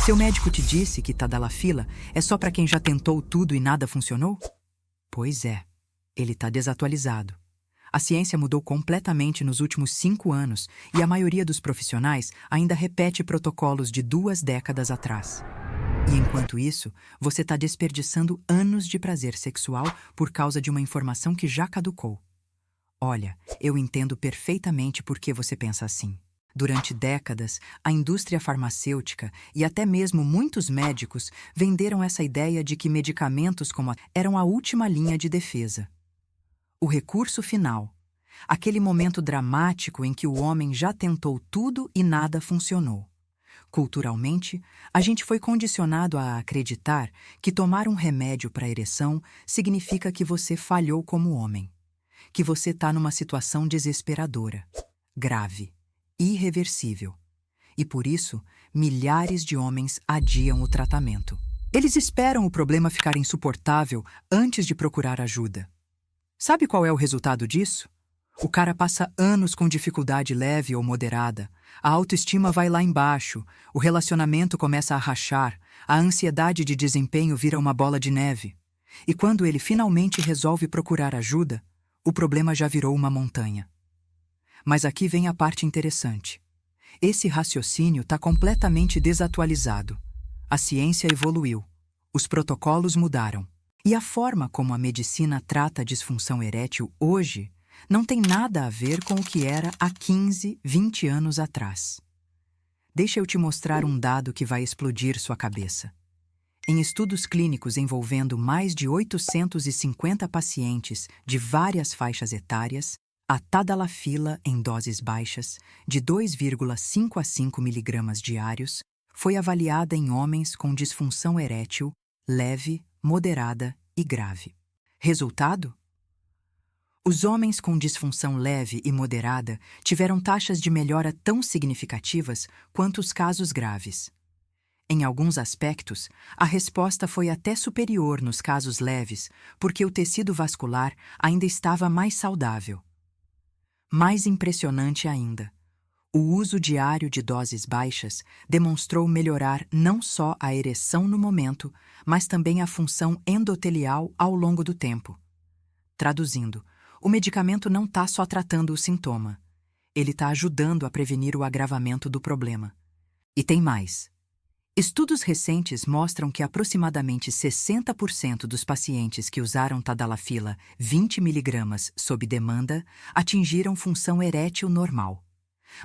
Seu médico te disse que Tadalafila é só para quem já tentou tudo e nada funcionou? Pois é, ele está desatualizado. A ciência mudou completamente nos últimos 5 anos e a maioria dos profissionais ainda repete protocolos de 2 décadas atrás. E enquanto isso, você está desperdiçando anos de prazer sexual por causa de uma informação que já caducou. Olha, eu entendo perfeitamente por que você pensa assim. Durante décadas, a indústria farmacêutica e até mesmo muitos médicos venderam essa ideia de que medicamentos como eram a última linha de defesa. O recurso final, aquele momento dramático em que o homem já tentou tudo e nada funcionou. Culturalmente, a gente foi condicionado a acreditar que tomar um remédio para ereção significa que você falhou como homem, que você está numa situação desesperadora, grave, irreversível. E por isso, milhares de homens adiam o tratamento. Eles esperam o problema ficar insuportável antes de procurar ajuda. Sabe qual é o resultado disso? O cara passa anos com dificuldade leve ou moderada, a autoestima vai lá embaixo, o relacionamento começa a rachar, a ansiedade de desempenho vira uma bola de neve. E quando ele finalmente resolve procurar ajuda, o problema já virou uma montanha. Mas aqui vem a parte interessante. Esse raciocínio está completamente desatualizado. A ciência evoluiu, os protocolos mudaram. E a forma como a medicina trata a disfunção erétil hoje não tem nada a ver com o que era há 15, 20 anos atrás. Deixa eu te mostrar um dado que vai explodir sua cabeça. Em estudos clínicos envolvendo mais de 850 pacientes de várias faixas etárias, a Tadalafila em doses baixas, de 2,5 a 5 mg diários, foi avaliada em homens com disfunção erétil leve, moderada e grave. Resultado? Os homens com disfunção leve e moderada tiveram taxas de melhora tão significativas quanto os casos graves. Em alguns aspectos, a resposta foi até superior nos casos leves, porque o tecido vascular ainda estava mais saudável. Mais impressionante ainda, o uso diário de doses baixas demonstrou melhorar não só a ereção no momento, mas também a função endotelial ao longo do tempo. Traduzindo, o medicamento não está só tratando o sintoma, ele está ajudando a prevenir o agravamento do problema. E tem mais. Estudos recentes mostram que aproximadamente 60% dos pacientes que usaram Tadalafila 20 mg sob demanda atingiram função erétil normal.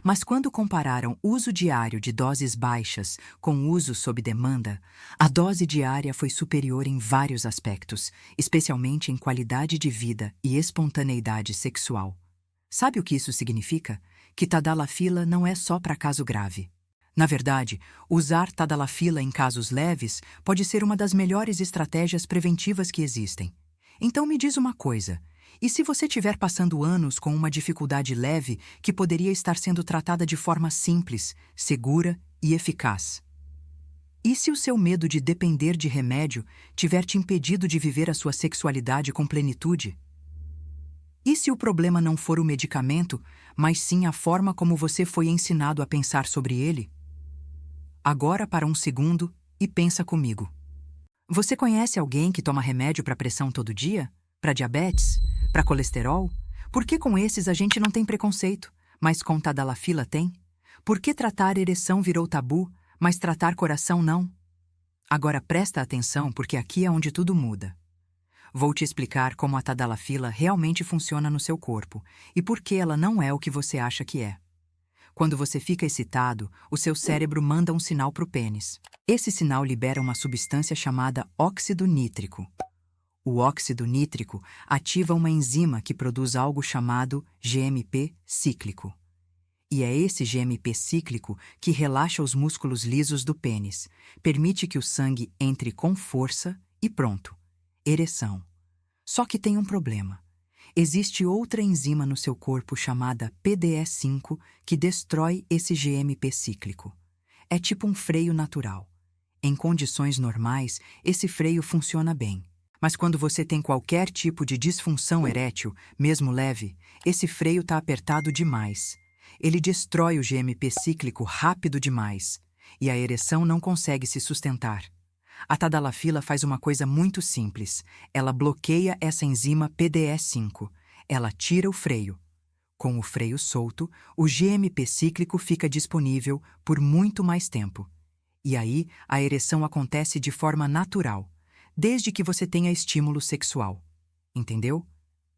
Mas quando compararam uso diário de doses baixas com uso sob demanda, a dose diária foi superior em vários aspectos, especialmente em qualidade de vida e espontaneidade sexual. Sabe o que isso significa? Que Tadalafila não é só para caso grave. Na verdade, usar Tadalafila em casos leves pode ser uma das melhores estratégias preventivas que existem. Então me diz uma coisa, e se você estiver passando anos com uma dificuldade leve que poderia estar sendo tratada de forma simples, segura e eficaz? E se o seu medo de depender de remédio tiver te impedido de viver a sua sexualidade com plenitude? E se o problema não for o medicamento, mas sim a forma como você foi ensinado a pensar sobre ele? Agora para um segundo e pensa comigo. Você conhece alguém que toma remédio para pressão todo dia? Para diabetes? Para colesterol? Por que com esses a gente não tem preconceito, mas com Tadalafila tem? Por que tratar ereção virou tabu, mas tratar coração não? Agora presta atenção porque aqui é onde tudo muda. Vou te explicar como a Tadalafila realmente funciona no seu corpo e por que ela não é o que você acha que é. Quando você fica excitado, o seu cérebro manda um sinal para o pênis. Esse sinal libera uma substância chamada óxido nítrico. O óxido nítrico ativa uma enzima que produz algo chamado GMP cíclico. E é esse GMP cíclico que relaxa os músculos lisos do pênis, permite que o sangue entre com força e pronto. Ereção. Só que tem um problema. Existe outra enzima no seu corpo chamada PDE5 que destrói esse GMP cíclico. É tipo um freio natural. Em condições normais, esse freio funciona bem. Mas quando você tem qualquer tipo de disfunção erétil, mesmo leve, esse freio está apertado demais. Ele destrói o GMP cíclico rápido demais. e a ereção não consegue se sustentar. A tadalafila faz uma coisa muito simples. Ela bloqueia essa enzima PDE5. Ela tira o freio. Com o freio solto, o GMP cíclico fica disponível por muito mais tempo. E aí, a ereção acontece de forma natural, desde que você tenha estímulo sexual. Entendeu?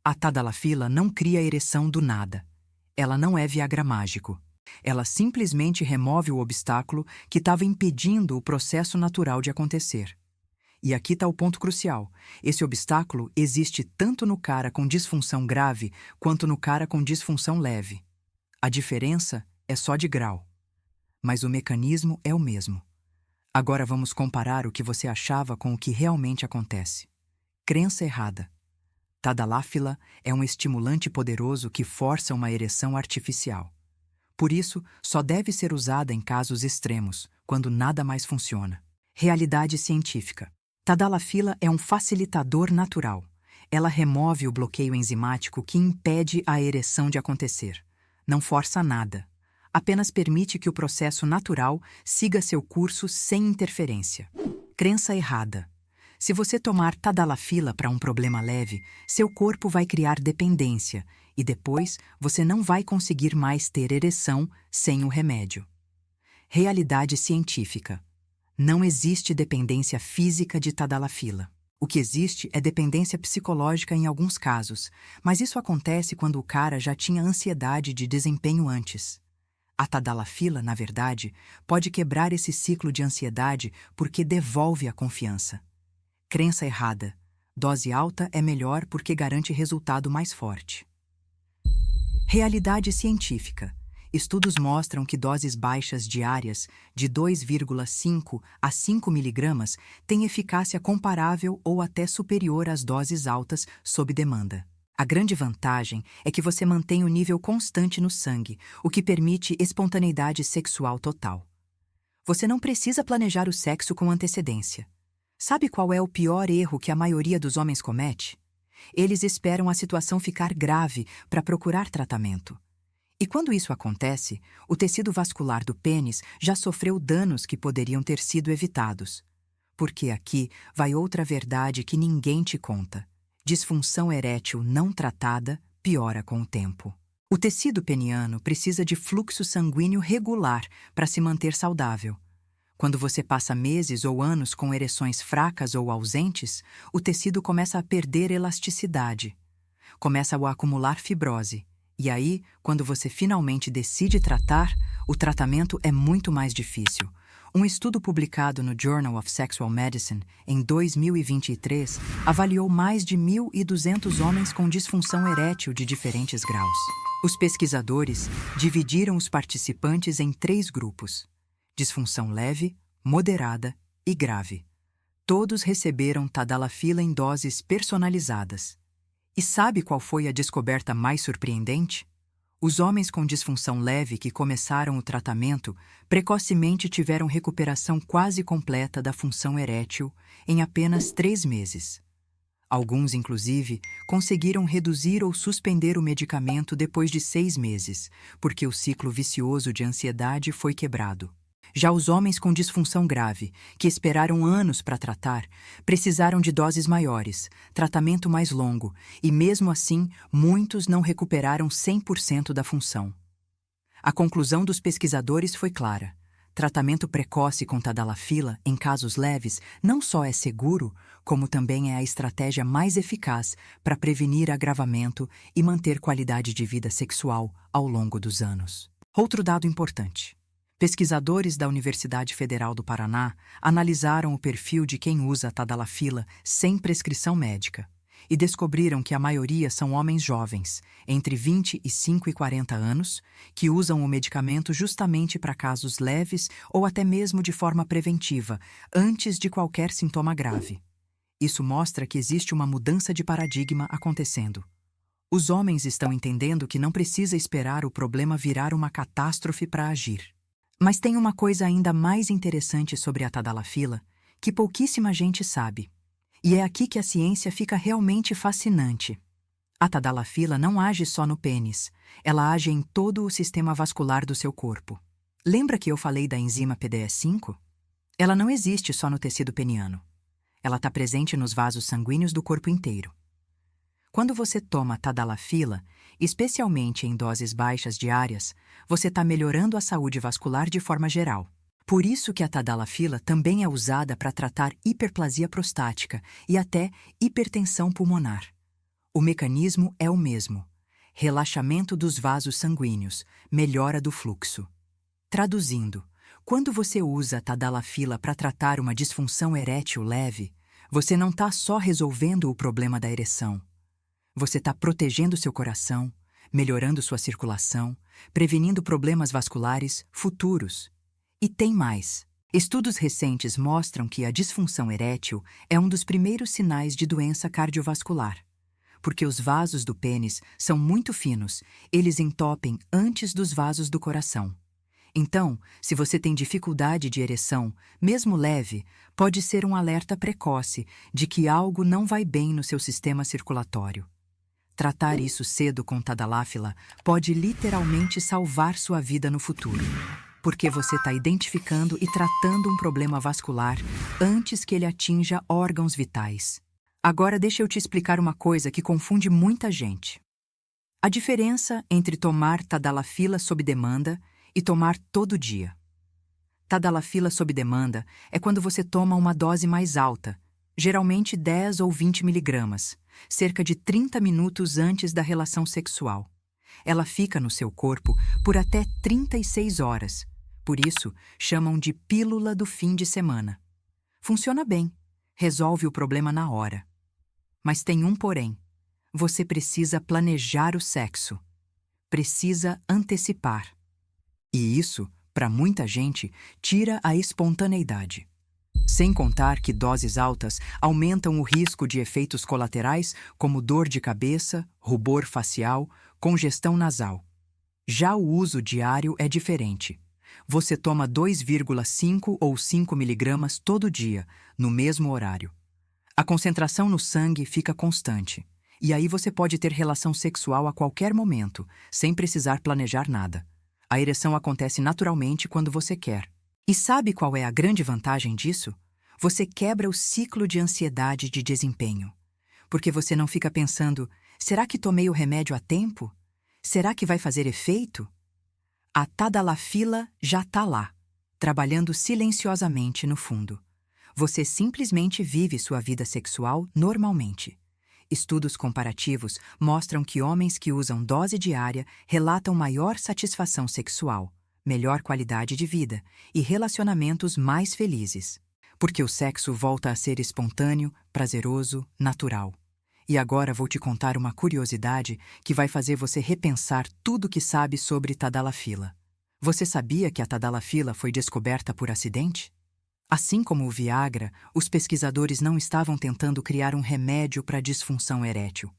A tadalafila não cria ereção do nada. Ela não é Viagra mágico. Ela simplesmente remove o obstáculo que estava impedindo o processo natural de acontecer. E aqui está o ponto crucial. Esse obstáculo existe tanto no cara com disfunção grave quanto no cara com disfunção leve. A diferença é só de grau. Mas o mecanismo é o mesmo. Agora vamos comparar o que você achava com o que realmente acontece. Crença errada. Tadalafila é um estimulante poderoso que força uma ereção artificial. Por isso, só deve ser usada em casos extremos, quando nada mais funciona. Realidade científica. Tadalafila é um facilitador natural. Ela remove o bloqueio enzimático que impede a ereção de acontecer. Não força nada. Apenas permite que o processo natural siga seu curso sem interferência. Crença errada. Se você tomar tadalafila para um problema leve, seu corpo vai criar dependência e depois você não vai conseguir mais ter ereção sem o remédio. Realidade científica. Não existe dependência física de tadalafila. O que existe é dependência psicológica em alguns casos, mas isso acontece quando o cara já tinha ansiedade de desempenho antes. A tadalafila, na verdade, pode quebrar esse ciclo de ansiedade porque devolve a confiança. Crença errada. Dose alta é melhor porque garante resultado mais forte. Realidade científica. Estudos mostram que doses baixas diárias, de 2,5 a 5 mg, têm eficácia comparável ou até superior às doses altas sob demanda. A grande vantagem é que você mantém o nível constante no sangue, o que permite espontaneidade sexual total. Você não precisa planejar o sexo com antecedência. Sabe qual é o pior erro que a maioria dos homens comete? Eles esperam a situação ficar grave para procurar tratamento. E quando isso acontece, o tecido vascular do pênis já sofreu danos que poderiam ter sido evitados. Porque aqui vai outra verdade que ninguém te conta. Disfunção erétil não tratada piora com o tempo. O tecido peniano precisa de fluxo sanguíneo regular para se manter saudável. Quando você passa meses ou anos com ereções fracas ou ausentes, o tecido começa a perder elasticidade. Começa a acumular fibrose. E aí, quando você finalmente decide tratar, o tratamento é muito mais difícil. Um estudo publicado no Journal of Sexual Medicine, em 2023, avaliou mais de 1.200 homens com disfunção erétil de diferentes graus. Os pesquisadores dividiram os participantes em 3 grupos: disfunção leve, moderada e grave. Todos receberam tadalafila em doses personalizadas. E sabe qual foi a descoberta mais surpreendente? Os homens com disfunção leve que começaram o tratamento precocemente tiveram recuperação quase completa da função erétil em apenas 3 meses. Alguns, inclusive, conseguiram reduzir ou suspender o medicamento depois de 6 meses, porque o ciclo vicioso de ansiedade foi quebrado. Já os homens com disfunção grave, que esperaram anos para tratar, precisaram de doses maiores, tratamento mais longo, e mesmo assim, muitos não recuperaram 100% da função. A conclusão dos pesquisadores foi clara. Tratamento precoce com tadalafila, em casos leves, não só é seguro, como também é a estratégia mais eficaz para prevenir agravamento e manter qualidade de vida sexual ao longo dos anos. Outro dado importante. Pesquisadores da Universidade Federal do Paraná analisaram o perfil de quem usa a tadalafila sem prescrição médica e descobriram que a maioria são homens jovens, entre 25 e 40 anos, que usam o medicamento justamente para casos leves ou até mesmo de forma preventiva, antes de qualquer sintoma grave. Isso mostra que existe uma mudança de paradigma acontecendo. Os homens estão entendendo que não precisa esperar o problema virar uma catástrofe para agir. Mas tem uma coisa ainda mais interessante sobre a tadalafila, que pouquíssima gente sabe. E é aqui que a ciência fica realmente fascinante. A tadalafila não age só no pênis, ela age em todo o sistema vascular do seu corpo. Lembra que eu falei da enzima PDE5? Ela não existe só no tecido peniano. Ela está presente nos vasos sanguíneos do corpo inteiro. Quando você toma tadalafila, especialmente em doses baixas diárias, você está melhorando a saúde vascular de forma geral. Por isso que a tadalafila também é usada para tratar hiperplasia prostática e até hipertensão pulmonar. O mecanismo é o mesmo: relaxamento dos vasos sanguíneos, melhora do fluxo. Traduzindo, quando você usa a tadalafila para tratar uma disfunção erétil leve, você não está só resolvendo o problema da ereção. Você está protegendo seu coração, melhorando sua circulação, prevenindo problemas vasculares futuros. E tem mais. Estudos recentes mostram que a disfunção erétil é um dos primeiros sinais de doença cardiovascular. Porque os vasos do pênis são muito finos, eles entopem antes dos vasos do coração. Então, se você tem dificuldade de ereção, mesmo leve, pode ser um alerta precoce de que algo não vai bem no seu sistema circulatório. Tratar isso cedo com tadalafila pode literalmente salvar sua vida no futuro, porque você está identificando e tratando um problema vascular antes que ele atinja órgãos vitais. Agora deixa eu te explicar uma coisa que confunde muita gente. A diferença entre tomar tadalafila sob demanda e tomar todo dia. Tadalafila sob demanda é quando você toma uma dose mais alta, geralmente 10 ou 20 miligramas, cerca de 30 minutos antes da relação sexual. Ela fica no seu corpo por até 36 horas, por isso chamam de pílula do fim de semana. Funciona bem, resolve o problema na hora. Mas tem um porém: você precisa planejar o sexo. Precisa antecipar. E isso, para muita gente, tira a espontaneidade. Sem contar que doses altas aumentam o risco de efeitos colaterais como dor de cabeça, rubor facial, congestão nasal. Já o uso diário é diferente. Você toma 2,5 ou 5 miligramas todo dia, no mesmo horário. A concentração no sangue fica constante, e aí você pode ter relação sexual a qualquer momento, sem precisar planejar nada. A ereção acontece naturalmente quando você quer. E sabe qual é a grande vantagem disso? Você quebra o ciclo de ansiedade de desempenho. Porque você não fica pensando: será que tomei o remédio a tempo? Será que vai fazer efeito? A tadalafila já está lá, trabalhando silenciosamente no fundo. Você simplesmente vive sua vida sexual normalmente. Estudos comparativos mostram que homens que usam dose diária relatam maior satisfação sexual, melhor qualidade de vida e relacionamentos mais felizes. Porque o sexo volta a ser espontâneo, prazeroso, natural. E agora vou te contar uma curiosidade que vai fazer você repensar tudo que sabe sobre tadalafila. Você sabia que a tadalafila foi descoberta por acidente? Assim como o Viagra, os pesquisadores não estavam tentando criar um remédio para a disfunção erétil.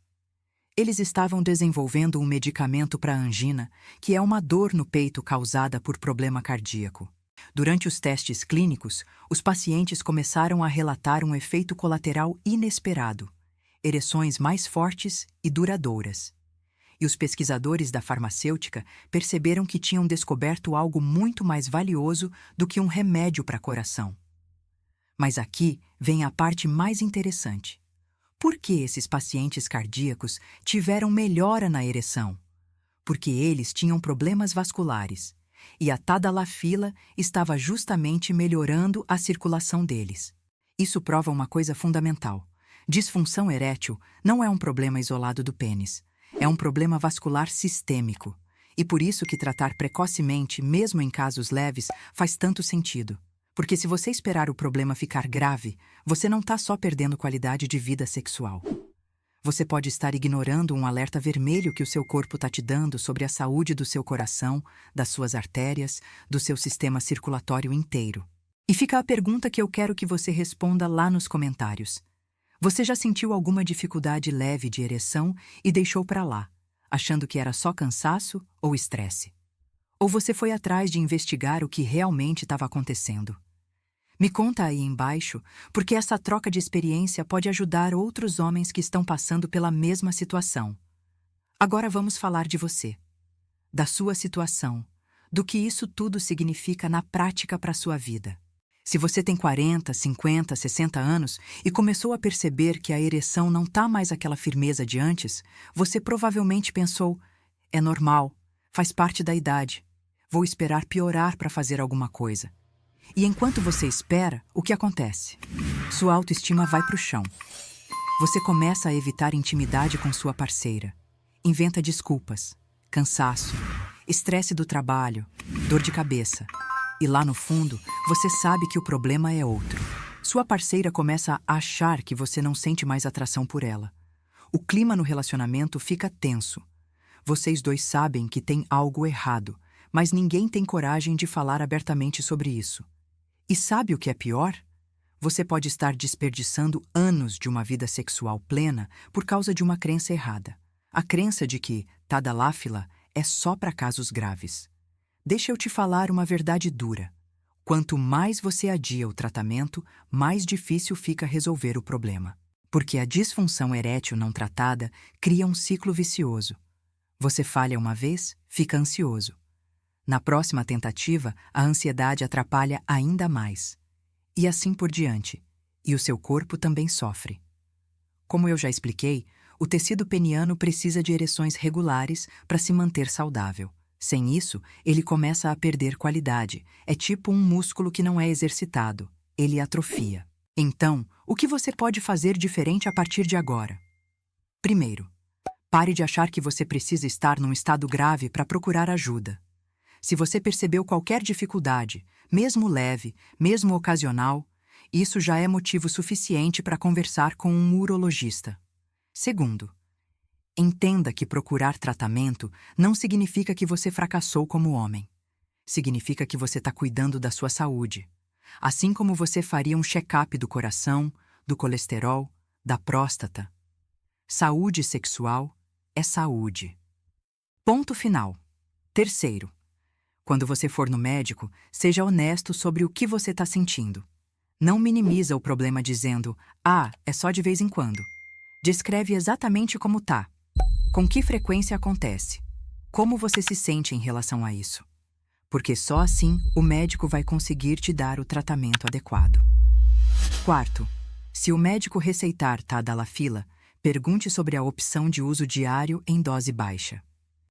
Eles estavam desenvolvendo um medicamento para a angina, que é uma dor no peito causada por problema cardíaco. Durante os testes clínicos, os pacientes começaram a relatar um efeito colateral inesperado: ereções mais fortes e duradouras. E os pesquisadores da farmacêutica perceberam que tinham descoberto algo muito mais valioso do que um remédio para coração. Mas aqui vem a parte mais interessante. Por que esses pacientes cardíacos tiveram melhora na ereção? Porque eles tinham problemas vasculares, e a tadalafila estava justamente melhorando a circulação deles. Isso prova uma coisa fundamental: disfunção erétil não é um problema isolado do pênis, é um problema vascular sistêmico, e por isso que tratar precocemente, mesmo em casos leves, faz tanto sentido. Porque se você esperar o problema ficar grave, você não está só perdendo qualidade de vida sexual. Você pode estar ignorando um alerta vermelho que o seu corpo está te dando sobre a saúde do seu coração, das suas artérias, do seu sistema circulatório inteiro. E fica a pergunta que eu quero que você responda lá nos comentários. Você já sentiu alguma dificuldade leve de ereção e deixou para lá, achando que era só cansaço ou estresse? Ou você foi atrás de investigar o que realmente estava acontecendo? Me conta aí embaixo, porque essa troca de experiência pode ajudar outros homens que estão passando pela mesma situação. Agora vamos falar de você, da sua situação, do que isso tudo significa na prática para a sua vida. Se você tem 40, 50, 60 anos e começou a perceber que a ereção não está mais aquela firmeza de antes, você provavelmente pensou: é normal, faz parte da idade, vou esperar piorar para fazer alguma coisa. E enquanto você espera, o que acontece? Sua autoestima vai para o chão. Você começa a evitar intimidade com sua parceira. Inventa desculpas, cansaço, estresse do trabalho, dor de cabeça. E lá no fundo, você sabe que o problema é outro. Sua parceira começa a achar que você não sente mais atração por ela. O clima no relacionamento fica tenso. Vocês dois sabem que tem algo errado, mas ninguém tem coragem de falar abertamente sobre isso. E sabe o que é pior? Você pode estar desperdiçando anos de uma vida sexual plena por causa de uma crença errada. A crença de que tadalafila é só para casos graves. Deixa eu te falar uma verdade dura. Quanto mais você adia o tratamento, mais difícil fica resolver o problema. Porque a disfunção erétil não tratada cria um ciclo vicioso. Você falha uma vez, fica ansioso. Na próxima tentativa, a ansiedade atrapalha ainda mais. E assim por diante. E o seu corpo também sofre. Como eu já expliquei, o tecido peniano precisa de ereções regulares para se manter saudável. Sem isso, ele começa a perder qualidade. É tipo um músculo que não é exercitado. Ele atrofia. Então, o que você pode fazer diferente a partir de agora? Primeiro, pare de achar que você precisa estar num estado grave para procurar ajuda. Se você percebeu qualquer dificuldade, mesmo leve, mesmo ocasional, isso já é motivo suficiente para conversar com um urologista. Segundo, entenda que procurar tratamento não significa que você fracassou como homem. Significa que você está cuidando da sua saúde. Assim como você faria um check-up do coração, do colesterol, da próstata. Saúde sexual é saúde. Ponto final. Terceiro, quando você for no médico, seja honesto sobre o que você está sentindo. Não minimiza o problema dizendo: é só de vez em quando. Descreve exatamente como tá. Com que frequência acontece? Como você se sente em relação a isso? Porque só assim o médico vai conseguir te dar o tratamento adequado. Quarto, se o médico receitar tadalafila, pergunte sobre a opção de uso diário em dose baixa.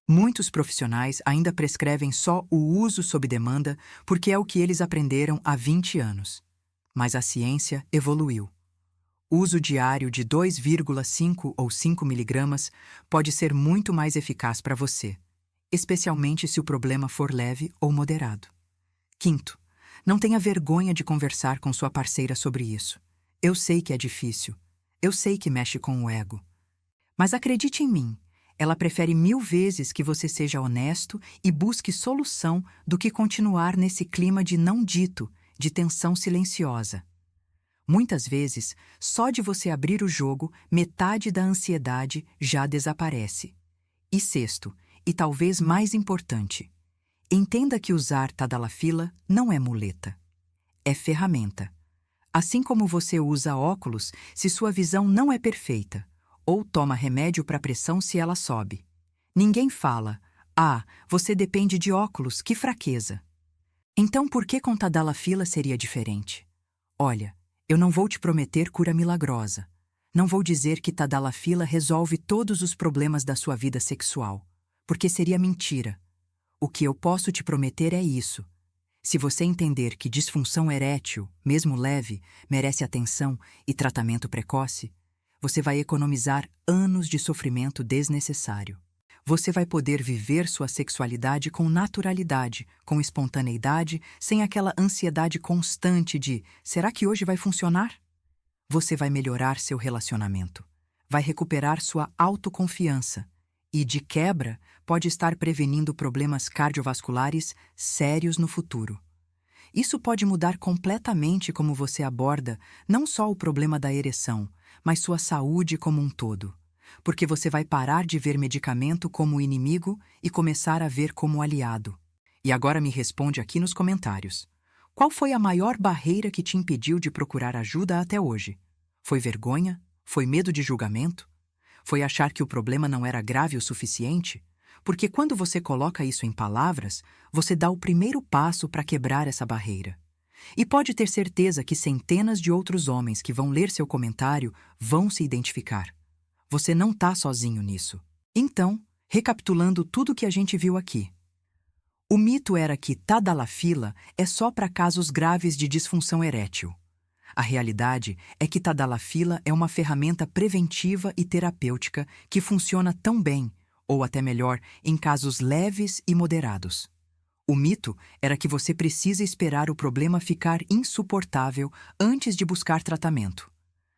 Muitos profissionais ainda prescrevem só o uso sob demanda porque é o que eles aprenderam há 20 anos. Mas a ciência evoluiu. Uso diário de 2,5 ou 5 miligramas pode ser muito mais eficaz para você, especialmente se o problema for leve ou moderado. Quinto, não tenha vergonha de conversar com sua parceira sobre isso. Eu sei que é difícil. Eu sei que mexe com o ego. Mas acredite em mim, ela prefere 1000 vezes que você seja honesto e busque solução do que continuar nesse clima de não dito, de tensão silenciosa. Muitas vezes, só de você abrir o jogo, metade da ansiedade já desaparece. E sexto, e talvez mais importante, entenda que usar tadalafila não é muleta. É ferramenta. Assim como você usa óculos se sua visão não é perfeita, ou toma remédio para pressão se ela sobe. Ninguém fala: você depende de óculos, que fraqueza. Então por que com tadalafila seria diferente? Olha, eu não vou te prometer cura milagrosa. Não vou dizer que tadalafila resolve todos os problemas da sua vida sexual, porque seria mentira. O que eu posso te prometer é isso. Se você entender que disfunção erétil, mesmo leve, merece atenção e tratamento precoce, você vai economizar anos de sofrimento desnecessário. Você vai poder viver sua sexualidade com naturalidade, com espontaneidade, sem aquela ansiedade constante de será que hoje vai funcionar? Você vai melhorar seu relacionamento, vai recuperar sua autoconfiança e, de quebra, pode estar prevenindo problemas cardiovasculares sérios no futuro. Isso pode mudar completamente como você aborda não só o problema da ereção, mas sua saúde como um todo. Porque você vai parar de ver medicamento como inimigo e começar a ver como aliado. E agora me responde aqui nos comentários. Qual foi a maior barreira que te impediu de procurar ajuda até hoje? Foi vergonha? Foi medo de julgamento? Foi achar que o problema não era grave o suficiente? porque quando você coloca isso em palavras, você dá o primeiro passo para quebrar essa barreira. E pode ter certeza que centenas de outros homens que vão ler seu comentário vão se identificar. Você não está sozinho nisso. Então, recapitulando tudo que a gente viu aqui. O mito era que Tadalafila é só para casos graves de disfunção erétil. A realidade é que Tadalafila é uma ferramenta preventiva e terapêutica que funciona tão bem, ou até melhor, em casos leves e moderados. O mito era que você precisa esperar o problema ficar insuportável antes de buscar tratamento.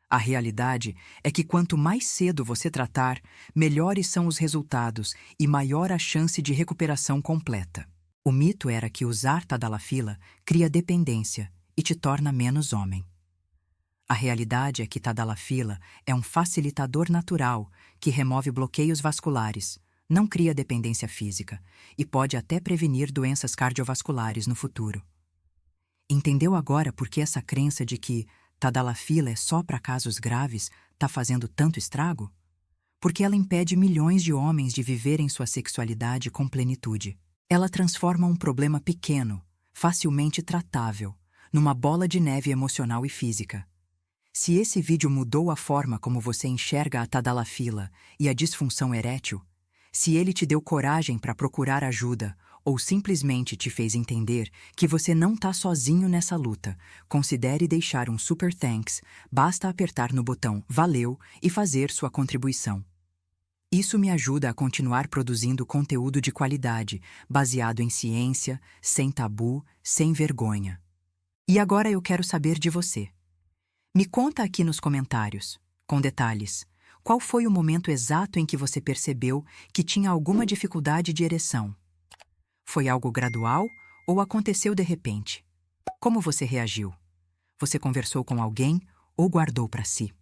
A realidade é que quanto mais cedo você tratar, melhores são os resultados e maior a chance de recuperação completa. O mito era que usar Tadalafila cria dependência e te torna menos homem. A realidade é que Tadalafila é um facilitador natural que remove bloqueios vasculares, não cria dependência física e pode até prevenir doenças cardiovasculares no futuro. Entendeu agora por que essa crença de que Tadalafila é só para casos graves está fazendo tanto estrago? Porque ela impede milhões de homens de viverem sua sexualidade com plenitude. Ela transforma um problema pequeno, facilmente tratável, numa bola de neve emocional e física. Se esse vídeo mudou a forma como você enxerga a Tadalafila e a disfunção erétil, se ele te deu coragem para procurar ajuda ou simplesmente te fez entender que você não está sozinho nessa luta, considere deixar um super thanks, basta apertar no botão Valeu e fazer sua contribuição. Isso me ajuda a continuar produzindo conteúdo de qualidade, baseado em ciência, sem tabu, sem vergonha. E agora eu quero saber de você. Me conta aqui nos comentários, com detalhes, qual foi o momento exato em que você percebeu que tinha alguma dificuldade de ereção? Foi algo gradual ou aconteceu de repente? Como você reagiu? Você conversou com alguém ou guardou para si?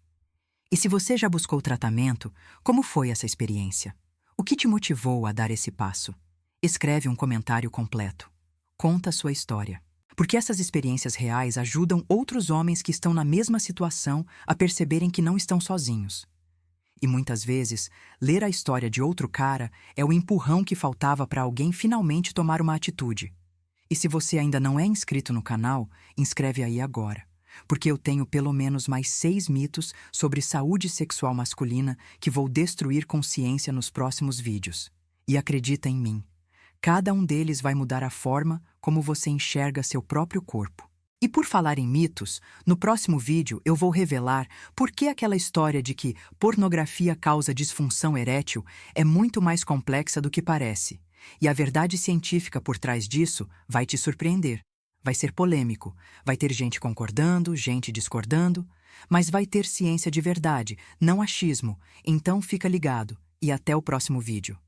E se você já buscou tratamento, como foi essa experiência? O que te motivou a dar esse passo? Escreve um comentário completo. Conta a sua história. Porque essas experiências reais ajudam outros homens que estão na mesma situação a perceberem que não estão sozinhos. E muitas vezes, ler a história de outro cara é o empurrão que faltava para alguém finalmente tomar uma atitude. E se você ainda não é inscrito no canal, inscreve aí agora. Porque eu tenho pelo menos mais 6 mitos sobre saúde sexual masculina que vou destruir com ciência nos próximos vídeos. E acredita em mim, cada um deles vai mudar a forma como você enxerga seu próprio corpo. E por falar em mitos, no próximo vídeo eu vou revelar por que aquela história de que pornografia causa disfunção erétil é muito mais complexa do que parece. E a verdade científica por trás disso vai te surpreender. Vai ser polêmico, vai ter gente concordando, gente discordando, mas vai ter ciência de verdade, não achismo, então fica ligado e até o próximo vídeo.